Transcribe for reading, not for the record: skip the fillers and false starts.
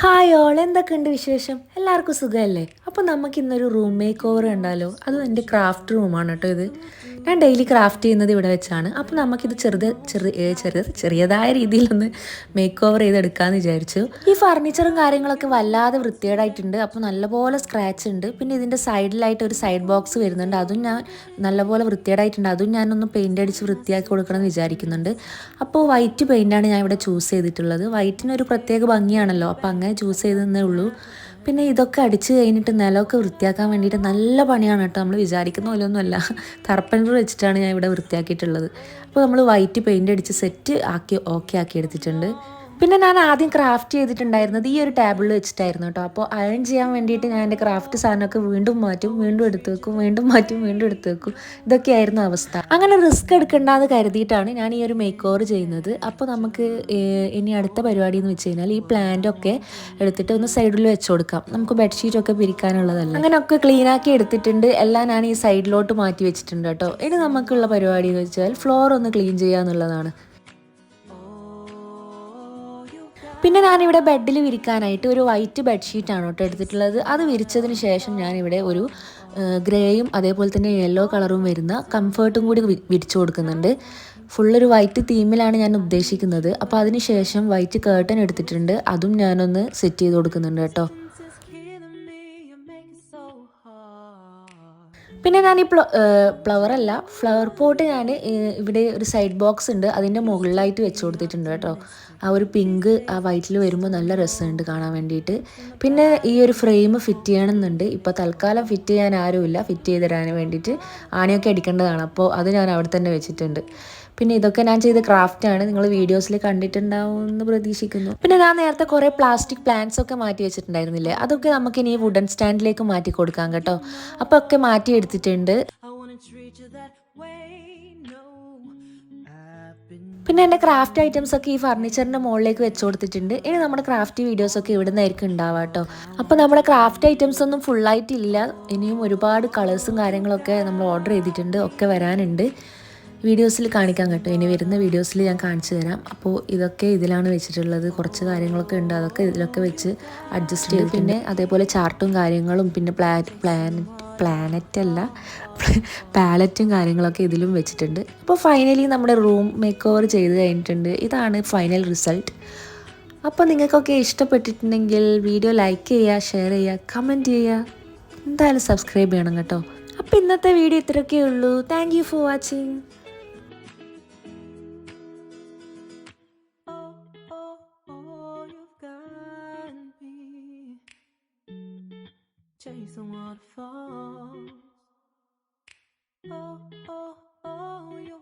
Hi all എന്തൊക്കെയുണ്ട് വിശേഷം? എല്ലാവർക്കും സുഖമല്ലേ? അപ്പോൾ നമുക്ക് ഇന്നൊരു റൂം മേക്ക് ഓവർ കണ്ടാലോ? അതും എൻ്റെ ക്രാഫ്റ്റ് റൂമാണ് കേട്ടോ ഇത്. ഞാൻ ഡെയിലി ക്രാഫ്റ്റ് ചെയ്യുന്നത് ഇവിടെ വെച്ചാണ്. അപ്പോൾ നമുക്കിത് ചെറിയതായ രീതിയിലൊന്ന് മേക്ക് ഓവർ ചെയ്തെടുക്കാമെന്ന് വിചാരിച്ചു. ഈ ഫർണിച്ചറും കാര്യങ്ങളൊക്കെ വല്ലാതെ വൃത്തികേടായിട്ടുണ്ട്. അപ്പോൾ നല്ലപോലെ സ്ക്രാച്ച് ഉണ്ട്. പിന്നെ ഇതിൻ്റെ സൈഡിലായിട്ട് ഒരു സൈഡ് ബോക്സ് വരുന്നുണ്ട്. അതും ഞാൻ നല്ലപോലെ വൃത്തികേടായിട്ടുണ്ട്. അതും ഞാനൊന്ന് പെയിൻ്റ് അടിച്ച് വൃത്തിയാക്കി കൊടുക്കണമെന്ന് വിചാരിക്കുന്നുണ്ട്. അപ്പോൾ വൈറ്റ് പെയിൻ്റാണ് ഞാൻ ഇവിടെ ചൂസ് ചെയ്തിട്ടുള്ളത്. വൈറ്റിനൊരു പ്രത്യേക ഭംഗിയാണല്ലോ. അപ്പോൾ അങ്ങനെ ചൂസ് ചെയ്തതേ ഉള്ളൂ. പിന്നെ ഇതൊക്കെ അടിച്ച് കഴിഞ്ഞിട്ട് നിലമൊക്കെ വൃത്തിയാക്കാൻ വേണ്ടിയിട്ട് നല്ല പണിയാണ് കേട്ടോ. നമ്മൾ വിചാരിക്കുന്ന പോലെയൊന്നുമല്ല. കർപ്പൻറ്റർ വെച്ചിട്ടാണ് ഞാൻ ഇവിടെ വൃത്തിയാക്കിയിട്ടുള്ളത്. അപ്പോൾ നമ്മൾ വൈറ്റ് പെയിൻ്റ് അടിച്ച് സെറ്റ് ആക്കി ഓക്കെ ആക്കി എടുത്തിട്ടുണ്ട്. പിന്നെ ഞാൻ ആദ്യം ക്രാഫ്റ്റ് ചെയ്തിട്ടുണ്ടായിരുന്നത് ഈ ഒരു ടേബിളിൽ വെച്ചിട്ടായിരുന്നു കേട്ടോ. അപ്പോൾ അയൺ ചെയ്യാൻ വേണ്ടിയിട്ട് ഞാൻ എൻ്റെ ക്രാഫ്റ്റ് സാധനമൊക്കെ വീണ്ടും മാറ്റും, വീണ്ടും എടുത്ത് വെക്കും, വീണ്ടും മാറ്റും, വീണ്ടും എടുത്ത് വെക്കും. ഇതൊക്കെയായിരുന്നു അവസ്ഥ. അങ്ങനെ റിസ്ക് എടുക്കേണ്ടെന്ന് കരുതിയിട്ടാണ് ഞാൻ ഈ ഒരു മേക്ക് ഓവർ ചെയ്യുന്നത്. അപ്പോൾ നമുക്ക് ഇനി അടുത്ത പരിപാടി എന്ന് വെച്ച് കഴിഞ്ഞാൽ ഈ പ്ലാന്റൊക്കെ എടുത്തിട്ട് ഒന്ന് സൈഡിൽ വെച്ച് കൊടുക്കാം. നമുക്ക് ബെഡ്ഷീറ്റൊക്കെ പിരിക്കാനുള്ളതല്ല. അങ്ങനെയൊക്കെ ക്ലീനാക്കി എടുത്തിട്ടുണ്ട്. എല്ലാം ഞാൻ ഈ സൈഡിലോട്ട് മാറ്റി വെച്ചിട്ടുണ്ട് കേട്ടോ. ഇനി നമുക്കുള്ള പരിപാടി എന്ന് വെച്ചാൽ ഫ്ലോർ ഒന്ന് ക്ലീൻ ചെയ്യുക എന്നുള്ളതാണ്. പിന്നെ ഞാനിവിടെ ബെഡിൽ വിരിക്കാനായിട്ട് ഒരു വൈറ്റ് ബെഡ്ഷീറ്റാണ് കേട്ടോ എടുത്തിട്ടുള്ളത്. അത് വിരിച്ചതിന് ശേഷം ഞാനിവിടെ ഒരു ഗ്രേയും അതേപോലെ തന്നെ യെല്ലോ കളറും വരുന്ന കംഫേർട്ടും കൂടി വിരിച്ചു കൊടുക്കുന്നുണ്ട്. ഫുള്ളൊരു വൈറ്റ് തീമിലാണ് ഞാൻ ഉദ്ദേശിക്കുന്നത്. അപ്പോൾ അതിന് ശേഷം വൈറ്റ് കേർട്ടൻ എടുത്തിട്ടുണ്ട്. അതും ഞാനൊന്ന് സെറ്റ് ചെയ്ത് കൊടുക്കുന്നുണ്ട് കേട്ടോ. പിന്നെ ഞാൻ ഈ ഫ്ലവർ പോട്ട് ഞാൻ ഇവിടെ ഒരു സൈഡ് ബോക്സ് ഉണ്ട്, അതിൻ്റെ മുകളിലായിട്ട് വെച്ച് കൊടുത്തിട്ടുണ്ട് കേട്ടോ. ആ ഒരു പിങ്ക് ആ വൈറ്റിൽ വരുമ്പോൾ നല്ല രസമുണ്ട് കാണാൻ വേണ്ടിയിട്ട്. പിന്നെ ഈ ഒരു ഫ്രെയിം ഫിറ്റ് ചെയ്യണമെന്നുണ്ട്. ഇപ്പോൾ തൽക്കാലം ഫിറ്റ് ചെയ്യാൻ ആരുമില്ല. ഫിറ്റ് ചെയ്ത് തരാൻ വേണ്ടിയിട്ട് ആണിയൊക്കെ അടിക്കേണ്ടതാണ്. അപ്പോൾ അത് ഞാൻ അവിടെ തന്നെ വെച്ചിട്ടുണ്ട്. പിന്നെ ഇതൊക്കെ ഞാൻ ചെയ്ത ക്രാഫ്റ്റാണ്. നിങ്ങൾ വീഡിയോസിൽ കണ്ടിട്ടുണ്ടാവുമെന്ന് പ്രതീക്ഷിക്കുന്നു. പിന്നെ ഞാൻ നേരത്തെ കുറേ പ്ലാസ്റ്റിക് പ്ലാന്റ്സ് ഒക്കെ മാറ്റി വെച്ചിട്ടുണ്ടായിരുന്നില്ലേ, അതൊക്കെ നമുക്ക് ഇനി വുഡൻ സ്റ്റാൻഡിലേക്ക് മാറ്റി കൊടുക്കാം കേട്ടോ. അപ്പോൾ ഒക്കെ മാറ്റി എടുത്തിട്ടുണ്ട്. പിന്നെ എൻ്റെ ക്രാഫ്റ്റ് ഐറ്റംസ് ഒക്കെ ഈ ഫർണിച്ചറിൻ്റെ മുകളിലേക്ക് വെച്ച് കൊടുത്തിട്ടുണ്ട്. ഇനി നമ്മുടെ ക്രാഫ്റ്റ് വീഡിയോസൊക്കെ ഇവിടെ നിന്നായിരിക്കും ഉണ്ടാവുക കേട്ടോ. അപ്പോൾ നമ്മുടെ ക്രാഫ്റ്റ് ഐറ്റംസ് ഒന്നും ഫുള്ളായിട്ടില്ല. ഇനിയും ഒരുപാട് കളേഴ്സും കാര്യങ്ങളൊക്കെ നമ്മൾ ഓർഡർ ചെയ്തിട്ടുണ്ട്, ഒക്കെ വരാനുണ്ട്. വീഡിയോസിൽ കാണിക്കാം കേട്ടോ. ഇനി വരുന്ന വീഡിയോസിൽ ഞാൻ കാണിച്ചു തരാം. അപ്പോൾ ഇതൊക്കെ ഇതിലാണ് വെച്ചിട്ടുള്ളത്. കുറച്ച് കാര്യങ്ങളൊക്കെ ഉണ്ട്, അതൊക്കെ ഇതിലൊക്കെ വെച്ച് അഡ്ജസ്റ്റ് ചെയ്ത്. പിന്നെ അതേപോലെ ചാർട്ടും കാര്യങ്ങളും പിന്നെ പാലറ്റും കാര്യങ്ങളൊക്കെ ഇതിലും വെച്ചിട്ടുണ്ട്. അപ്പോൾ ഫൈനലി നമ്മുടെ റൂം മേക്ക് ഓവർ ചെയ്ത് കഴിഞ്ഞിട്ടുണ്ട്. ഇതാണ് ഫൈനൽ റിസൾട്ട്. അപ്പോൾ നിങ്ങൾക്കൊക്കെ ഇഷ്ടപ്പെട്ടിട്ടുണ്ടെങ്കിൽ വീഡിയോ ലൈക്ക് ചെയ്യുക, ഷെയർ ചെയ്യുക, കമൻറ്റ് ചെയ്യുക, എന്തായാലും സബ്സ്ക്രൈബ് ചെയ്യണം കേട്ടോ. അപ്പോൾ ഇന്നത്തെ വീഡിയോ ഇത്രയൊക്കെ ഉള്ളൂ. Thank you for watching. Chasing waterfalls. Oh, oh, oh, you